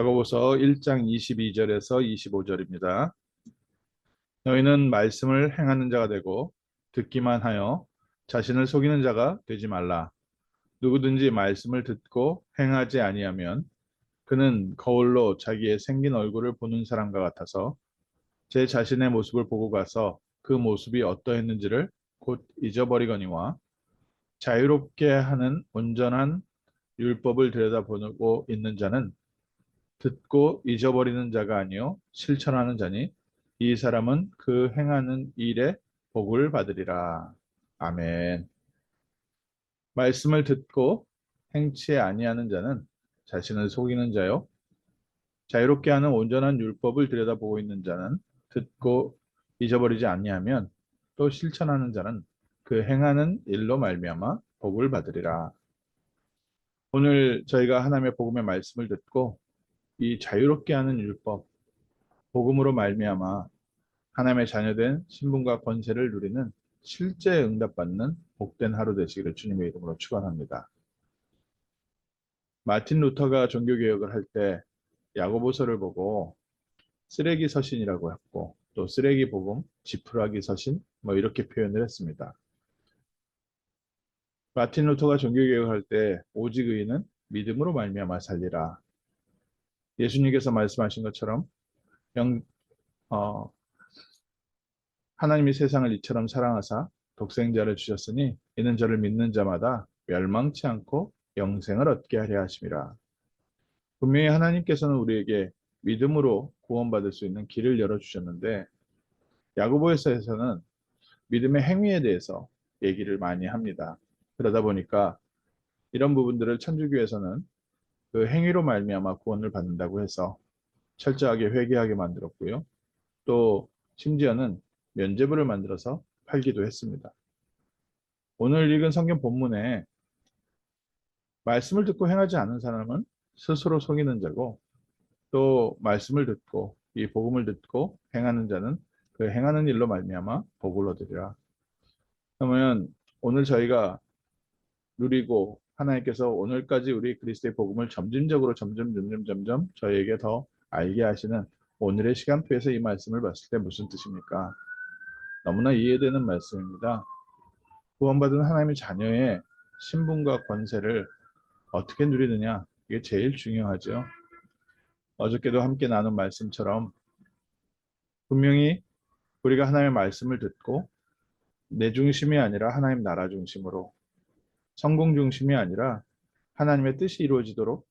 야고보서 1장 22절에서 25절입니다. 너희는 말씀을 행하는 자가 되고 듣기만 하여 자신을 속이는 자가 되지 말라. 누구든지 말씀을 듣고 행하지 아니하면 그는 거울로 자기의 생긴 얼굴을 보는 사람과 같아서 제 자신의 모습을 보고 가서 그 모습이 어떠했는지를 곧 잊어버리거니와 자유롭게 하는 온전한 율법을 들여다보고 있는 자는 듣고 잊어버리는 자가 아니요 실천하는 자니 이 사람은 그 행하는 일에 복을 받으리라. 아멘. 말씀을 듣고 행치 아니하는 자는 자신을 속이는 자요 자유롭게 하는 온전한 율법을 들여다보고 있는 자는 듣고 잊어버리지 아니하면 또 실천하는 자는 그 행하는 일로 말미암아 복을 받으리라. 오늘 저희가 하나님의 복음의 말씀을 듣고 이 자유롭게 하는 율법 복음으로 말미암아 하나님의 자녀된 신분과 권세를 누리는 실제 응답받는 복된 하루 되시기를 주님의 이름으로 축원합니다. 마틴 루터가 종교개혁을 할 때 야고보서를 보고 쓰레기 서신이라고 했고 또 쓰레기 복음, 지푸라기 서신 뭐 이렇게 표현을 했습니다. 마틴 루터가 종교개혁을 할 때 오직 의인은 믿음으로 말미암아 살리라. 예수님께서 말씀하신 것처럼 영, 어, 하나님이 세상을 이처럼 사랑하사 독생자를 주셨으니 이는 저를 믿는 자마다 멸망치 않고 영생을 얻게 하려 하심이라. 분명히 하나님께서는 우리에게 믿음으로 구원받을 수 있는 길을 열어주셨는데 야고보서에서는 믿음의 행위에 대해서 얘기를 많이 합니다. 그러다 보니까 이런 부분들을 천주교에서는 그 행위로 말미암아 구원을 받는다고 해서 철저하게 회개하게 만들었고요. 또 심지어는 면죄부를 만들어서 팔기도 했습니다. 오늘 읽은 성경 본문에 말씀을 듣고 행하지 않은 사람은 스스로 속이는 자고 또 말씀을 듣고 이 복음을 듣고 행하는 자는 그 행하는 일로 말미암아 복을 얻으리라. 그러면 오늘 저희가 누리고 하나님께서 오늘까지 우리 그리스도의 복음을 점점 저희에게 더 알게 하시는 오늘의 시간표에서 이 말씀을 봤을 때 무슨 뜻입니까? 너무나 이해되는 말씀입니다. 구원받은 하나님의 자녀의 신분과 권세를 어떻게 누리느냐? 이게 제일 중요하죠. 어저께도 함께 나눈 말씀처럼 분명히 우리가 하나님의 말씀을 듣고 내 중심이 아니라 하나님 나라 중심으로 성공 중심이 아니라 하나님의 뜻이 이루어지도록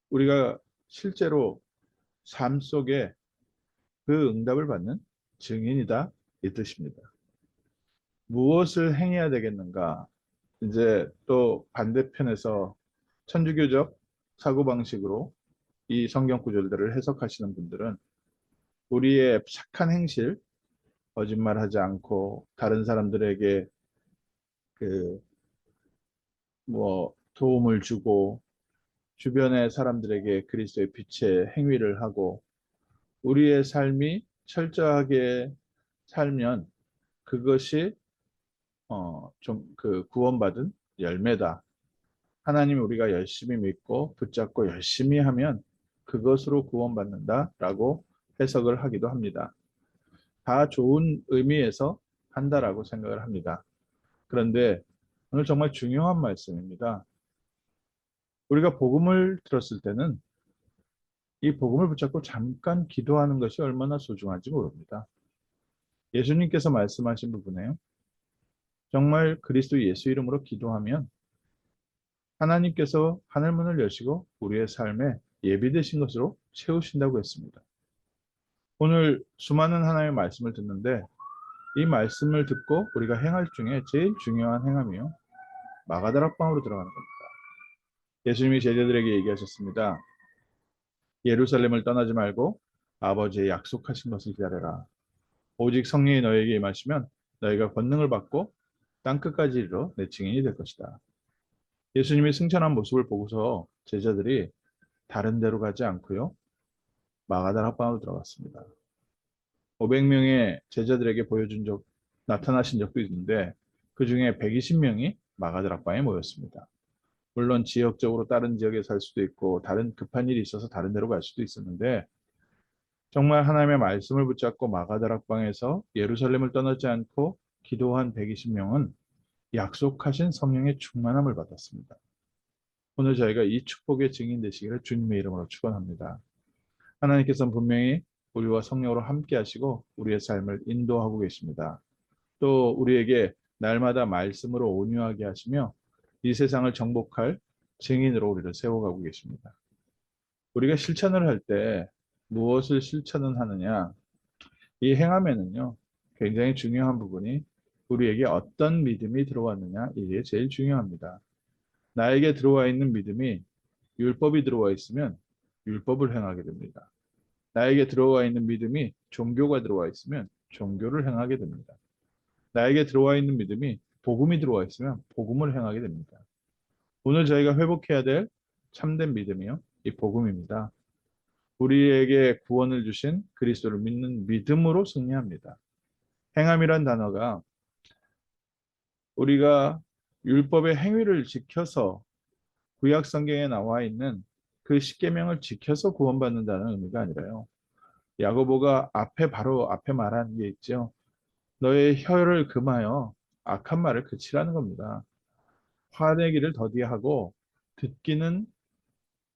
우리가 실제로 삶 속에 그 응답을 받는 증인이다 이 뜻입니다. 무엇을 행해야 되겠는가? 이제 또 반대편에서 천주교적 사고방식으로 이 성경 구절들을 해석하시는 분들은 우리의 착한 행실, 거짓말하지 않고 다른 사람들에게 그 뭐 도움을 주고 주변의 사람들에게 그리스도의 빛의 행위를 하고 우리의 삶이 철저하게 살면 그것이 좀 그 구원받은 열매다. 하나님 우리가 열심히 믿고 붙잡고 열심히 하면 그것으로 구원받는다라고 해석을 하기도 합니다. 다 좋은 의미에서 한다라고 생각을 합니다. 그런데 오늘 정말 중요한 말씀입니다. 우리가 복음을 들었을 때는 이 복음을 붙잡고 잠깐 기도하는 것이 얼마나 소중한지 모릅니다. 예수님께서 말씀하신 부분에요. 정말 그리스도 예수 이름으로 기도하면 하나님께서 하늘문을 여시고 우리의 삶에 예비되신 것으로 채우신다고 했습니다. 오늘 수많은 하나님의 말씀을 듣는데 이 말씀을 듣고 우리가 행할 중에 제일 중요한 행함이요. 마가다락방으로 들어가는 겁니다. 예수님이 제자들에게 얘기하셨습니다. 예루살렘을 떠나지 말고 아버지의 약속하신 것을 기다려라. 오직 성령이 너에게 임하시면 너희가 권능을 받고 땅끝까지 이르러 내 증인이 될 것이다. 예수님이 승천한 모습을 보고서 제자들이 다른 데로 가지 않고요. 마가다락방으로 들어갔습니다. 500명의 제자들에게 나타나신 적도 있는데 그 중에 120명이 마가다락방에 모였습니다. 물론 지역적으로 다른 지역에 살 수도 있고 다른 급한 일이 있어서 다른 데로 갈 수도 있었는데 정말 하나님의 말씀을 붙잡고 마가다락방에서 예루살렘을 떠나지 않고 기도한 120명은 약속하신 성령의 충만함을 받았습니다. 오늘 저희가 이 축복의 증인 되시기를 주님의 이름으로 축원합니다. 하나님께서는 분명히 우리와 성령으로 함께 하시고 우리의 삶을 인도하고 계십니다. 또 우리에게 날마다 말씀으로 온유하게 하시며 이 세상을 정복할 증인으로 우리를 세워가고 계십니다. 우리가 실천을 할 때 무엇을 실천을 하느냐? 이 행함에는요, 굉장히 중요한 부분이 우리에게 어떤 믿음이 들어왔느냐, 이게 제일 중요합니다. 나에게 들어와 있는 믿음이 율법이 들어와 있으면 율법을 행하게 됩니다. 나에게 들어와 있는 믿음이 종교가 들어와 있으면 종교를 행하게 됩니다. 나에게 들어와 있는 믿음이 복음이 들어와 있으면 복음을 행하게 됩니다. 오늘 저희가 회복해야 될 참된 믿음이요, 이 복음입니다. 우리에게 구원을 주신 그리스도를 믿는 믿음으로 승리합니다. 행함이란 단어가 우리가 율법의 행위를 지켜서 구약 성경에 나와 있는 그 십계명을 지켜서 구원받는다는 의미가 아니라요. 야고보가 바로 앞에 말한 게 있죠. 너의 혀를 금하여 악한 말을 그치라는 겁니다. 화내기를 더디하고 듣기는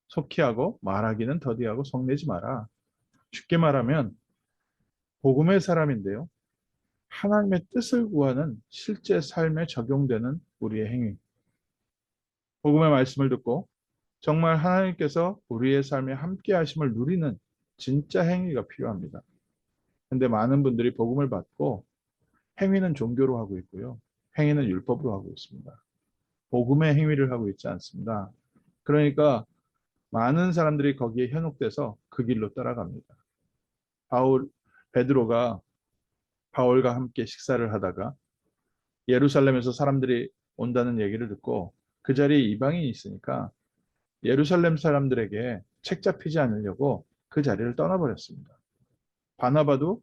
속히 하고 말하기는 더디하고 성내지 마라. 쉽게 말하면 복음의 사람인데요. 하나님의 뜻을 구하는 실제 삶에 적용되는 우리의 행위. 복음의 말씀을 듣고 정말 하나님께서 우리의 삶에 함께 하심을 누리는 진짜 행위가 필요합니다. 근데 많은 분들이 복음을 받고 행위는 종교로 하고 있고요. 행위는 율법으로 하고 있습니다. 복음의 행위를 하고 있지 않습니다. 그러니까 많은 사람들이 거기에 현혹돼서 그 길로 따라갑니다. 베드로가 바울과 함께 식사를 하다가 예루살렘에서 사람들이 온다는 얘기를 듣고 그 자리에 이방인이 있으니까 예루살렘 사람들에게 책 잡히지 않으려고 그 자리를 떠나버렸습니다. 바나바도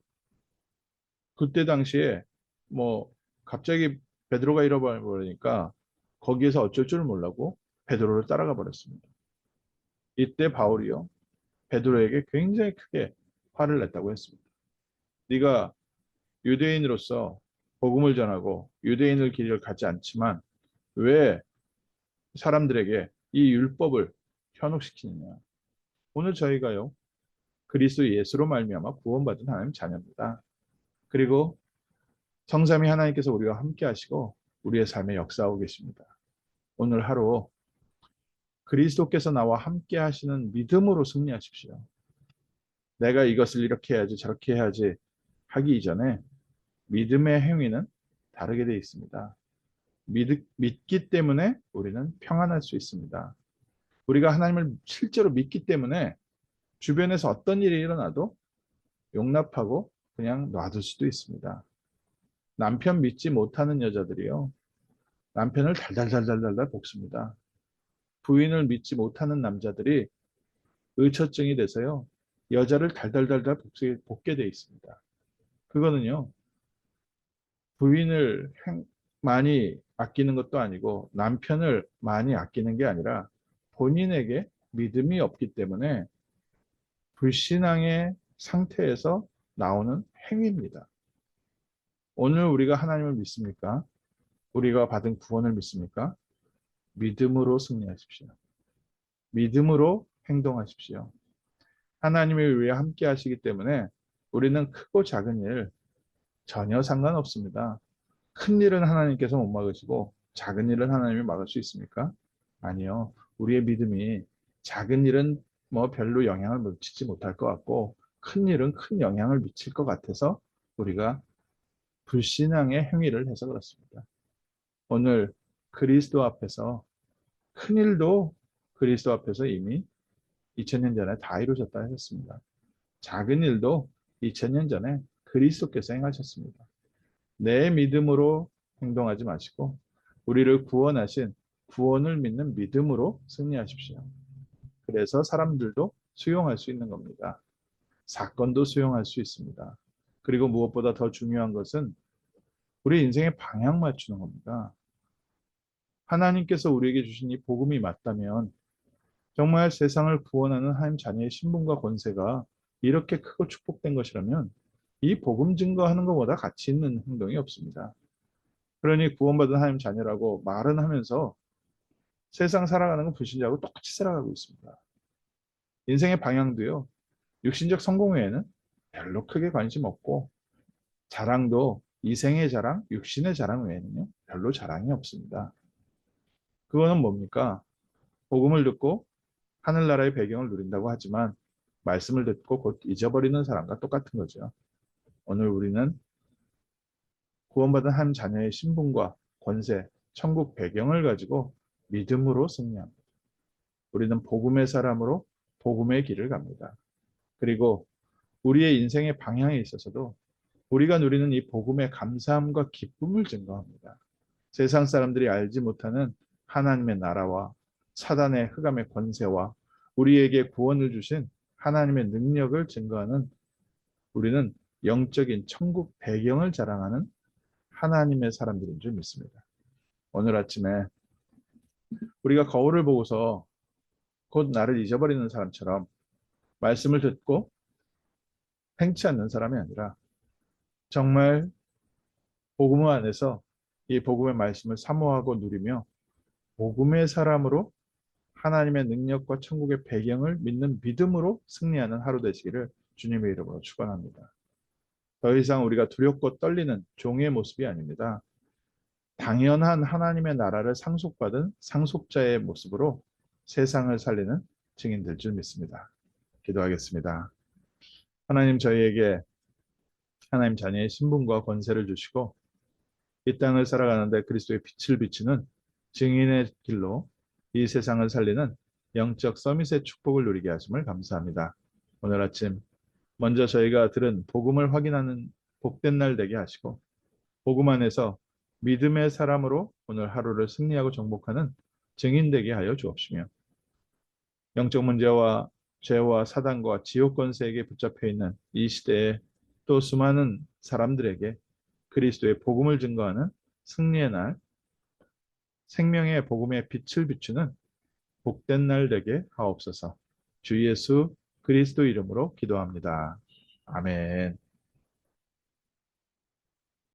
그때 당시에 뭐 갑자기 베드로가 잃어버리니까 거기에서 어쩔 줄 몰라고 베드로를 따라가 버렸습니다. 이때 바울이요, 베드로에게 굉장히 크게 화를 냈다고 했습니다. 네가 유대인으로서 복음을 전하고 유대인의 길을 가지 않지만 왜 사람들에게 이 율법을 현혹시키느냐. 오늘 저희가요, 그리스도 예수로 말미암아 구원받은 하나님 자녀입니다. 그리고 성삼위 하나님께서 우리와 함께 하시고 우리의 삶에 역사하고 계십니다. 오늘 하루 그리스도께서 나와 함께 하시는 믿음으로 승리하십시오. 내가 이것을 이렇게 해야지 저렇게 해야지 하기 이전에 믿음의 행위는 다르게 되어 있습니다. 믿기 때문에 우리는 평안할 수 있습니다. 우리가 하나님을 실제로 믿기 때문에 주변에서 어떤 일이 일어나도 용납하고 그냥 놔둘 수도 있습니다. 남편 믿지 못하는 여자들이요, 남편을 달달달달달달 볶습니다. 부인을 믿지 못하는 남자들이 의처증이 돼서요, 여자를 달달달달 볶게 돼 있습니다. 그거는요, 부인을 많이 아끼는 것도 아니고 남편을 많이 아끼는 게 아니라 본인에게 믿음이 없기 때문에 불신앙의 상태에서 나오는 행위입니다. 오늘 우리가 하나님을 믿습니까? 우리가 받은 구원을 믿습니까? 믿음으로 승리하십시오. 믿음으로 행동하십시오. 하나님이 우리와 함께 하시기 때문에 우리는 크고 작은 일 전혀 상관없습니다. 큰 일은 하나님께서 못 막으시고 작은 일은 하나님이 막을 수 있습니까? 아니요. 우리의 믿음이 작은 일은 뭐 별로 영향을 미치지 못할 것 같고 큰 일은 큰 영향을 미칠 것 같아서 우리가 불신앙의 행위를 해서 그렇습니다. 오늘 그리스도 앞에서 큰 일도 그리스도 앞에서 이미 2000년 전에 다 이루어졌다 하셨습니다. 작은 일도 2000년 전에 그리스도께서 행하셨습니다. 내 믿음으로 행동하지 마시고 우리를 구원하신 구원을 믿는 믿음으로 승리하십시오. 그래서 사람들도 수용할 수 있는 겁니다. 사건도 수용할 수 있습니다. 그리고 무엇보다 더 중요한 것은 우리 인생의 방향 맞추는 겁니다. 하나님께서 우리에게 주신 이 복음이 맞다면 정말 세상을 구원하는 하나님 자녀의 신분과 권세가 이렇게 크고 축복된 것이라면 이 복음 증거하는 것보다 가치 있는 행동이 없습니다. 그러니 구원받은 하나님 자녀라고 말은 하면서 세상 살아가는 건 불신자하고 똑같이 살아가고 있습니다. 인생의 방향도요. 육신적 성공 외에는 별로 크게 관심 없고 자랑도 이생의 자랑, 육신의 자랑 외에는요. 별로 자랑이 없습니다. 그거는 뭡니까? 복음을 듣고 하늘나라의 배경을 누린다고 하지만 말씀을 듣고 곧 잊어버리는 사람과 똑같은 거죠. 오늘 우리는 구원받은 한 자녀의 신분과 권세, 천국 배경을 가지고 믿음으로 승리합니다. 우리는 복음의 사람으로 복음의 길을 갑니다. 그리고 우리의 인생의 방향에 있어서도 우리가 누리는 이 복음의 감사함과 기쁨을 증거합니다. 세상 사람들이 알지 못하는 하나님의 나라와 사단의 흑암의 권세와 우리에게 구원을 주신 하나님의 능력을 증거하는 우리는 영적인 천국 배경을 자랑하는 하나님의 사람들인 줄 믿습니다. 오늘 아침에 우리가 거울을 보고서 곧 나를 잊어버리는 사람처럼 말씀을 듣고 행치 않는 사람이 아니라 정말 복음 안에서 이 복음의 말씀을 사모하고 누리며 복음의 사람으로 하나님의 능력과 천국의 배경을 믿는 믿음으로 승리하는 하루 되시기를 주님의 이름으로 축원합니다. 더 이상 우리가 두렵고 떨리는 종의 모습이 아닙니다. 당연한 하나님의 나라를 상속받은 상속자의 모습으로 세상을 살리는 증인될 줄 믿습니다. 기도하겠습니다. 하나님 저희에게 하나님 자녀의 신분과 권세를 주시고 이 땅을 살아가는데 그리스도의 빛을 비추는 증인의 길로 이 세상을 살리는 영적 서밋의 축복을 누리게 하심을 감사합니다. 오늘 아침 먼저 저희가 들은 복음을 확인하는 복된 날 되게 하시고 복음 안에서 믿음의 사람으로 오늘 하루를 승리하고 정복하는 증인 되게 하여 주옵시며 영적 문제와 죄와 사단과 지옥 권세에게 붙잡혀 있는 이 시대에 또 수많은 사람들에게 그리스도의 복음을 증거하는 승리의 날, 생명의 복음의 빛을 비추는 복된 날 되게 하옵소서. 주 예수 그리스도 이름으로 기도합니다. 아멘.